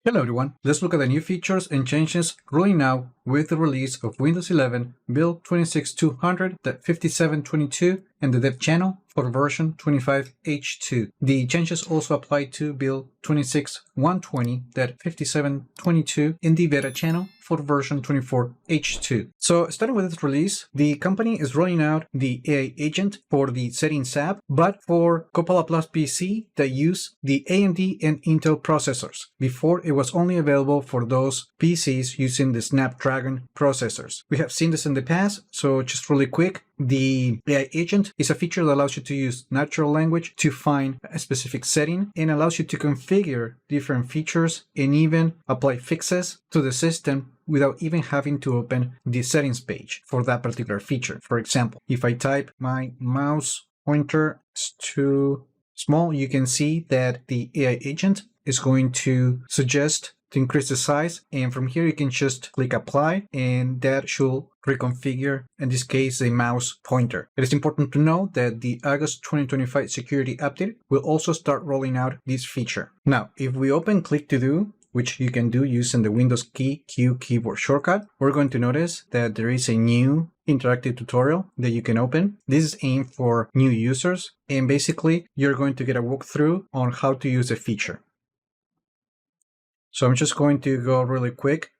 Hello everyone, let's look at the new features and changes rolling out with the release of Windows 11 build 26200.5722 and the dev channel for version 25H2. The changes also apply to build 26120.5722 in the beta channel for version 24H2. So starting with this release, the company is rolling out the AI agent for the settings app, but for Copilot Plus PC that use the AMD and Intel processors. Before, it was only available for those PCs using the Snapdragon processors. We have seen this in the past, so just really quick, the AI agent is a feature that allows you to use natural language to find a specific setting and allows you to configure different features and even apply fixes to the system without even having to open the settings page for that particular feature. For example, if I type my mouse pointer is too small, you can see that the AI agent is going to suggest to increase the size, and from here you can just click apply and that should reconfigure, in this case, the mouse pointer. It is important to note that the August 2025 security update will also start rolling out this feature. Now, if we open Click to Do, which you can do using the Windows key Q keyboard shortcut, we're going to notice that there is a new interactive tutorial that you can open. This is aimed for new users, and basically you're going to get a walkthrough on how to use the feature. So I'm just going to go really quick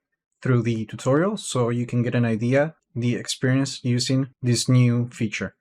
through the tutorial so you can get an idea the experience using this new feature.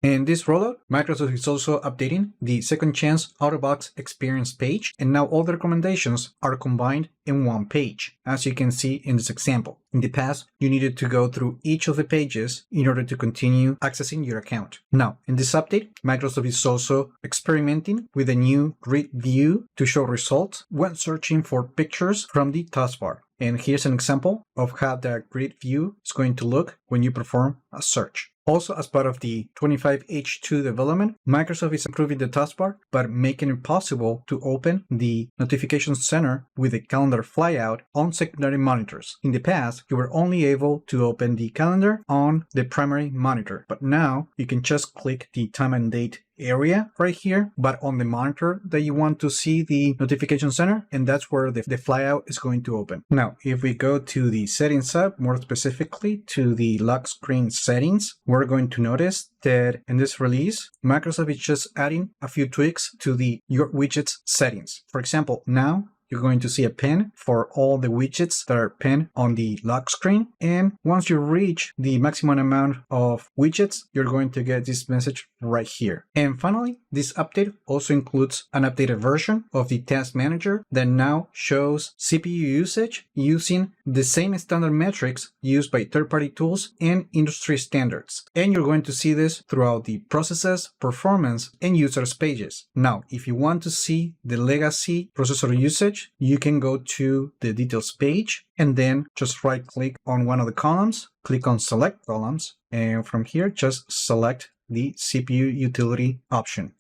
In this rollout, Microsoft is also updating the Second Chance out-of-box experience page, and now all the recommendations are combined in one page, as you can see in this example. In the past, you needed to go through each of the pages in order to continue accessing your account. Now, in this update, Microsoft is also experimenting with a new grid view to show results when searching for pictures from the taskbar. And here's an example of how the grid view is going to look when you perform a search. Also, as part of the 25H2 development, Microsoft is improving the taskbar by making it possible to open the notification center with the calendar flyout on secondary monitors. In the past, you were only able to open the calendar on the primary monitor, but now you can just click the time and date area right here, but on the monitor that you want to see the notification center, and that's where the flyout is going to open. Now, if we go to the settings app, more specifically to the lock screen settings, we're going to notice that in this release, Microsoft is just adding a few tweaks to the Your Widgets settings. For example, now you're going to see a pin for all the widgets that are pinned on the lock screen. And once you reach the maximum amount of widgets, you're going to get this message right here. And finally, this update also includes an updated version of the Task Manager that now shows CPU usage using the same standard metrics used by third-party tools and industry standards. And you're going to see this throughout the processes, performance, and users pages. Now, if you want to see the legacy processor usage, you can go to the details page and then just right click on one of the columns, click on select columns, and from here just select the CPU utility option.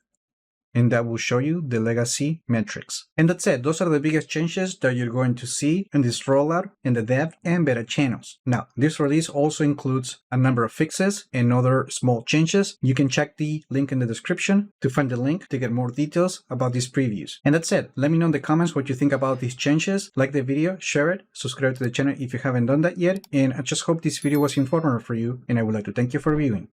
And that will show you the legacy metrics. And that's it. Those are the biggest changes that you're going to see in this rollout in the dev and beta channels. Now, this release also includes a number of fixes and other small changes. You can check the link in the description to find the link to get more details about these previews. And that's it. Let me know in the comments what you think about these changes. Like the video, share it, subscribe to the channel if you haven't done that yet. And I just hope this video was informative for you, and I would like to thank you for viewing.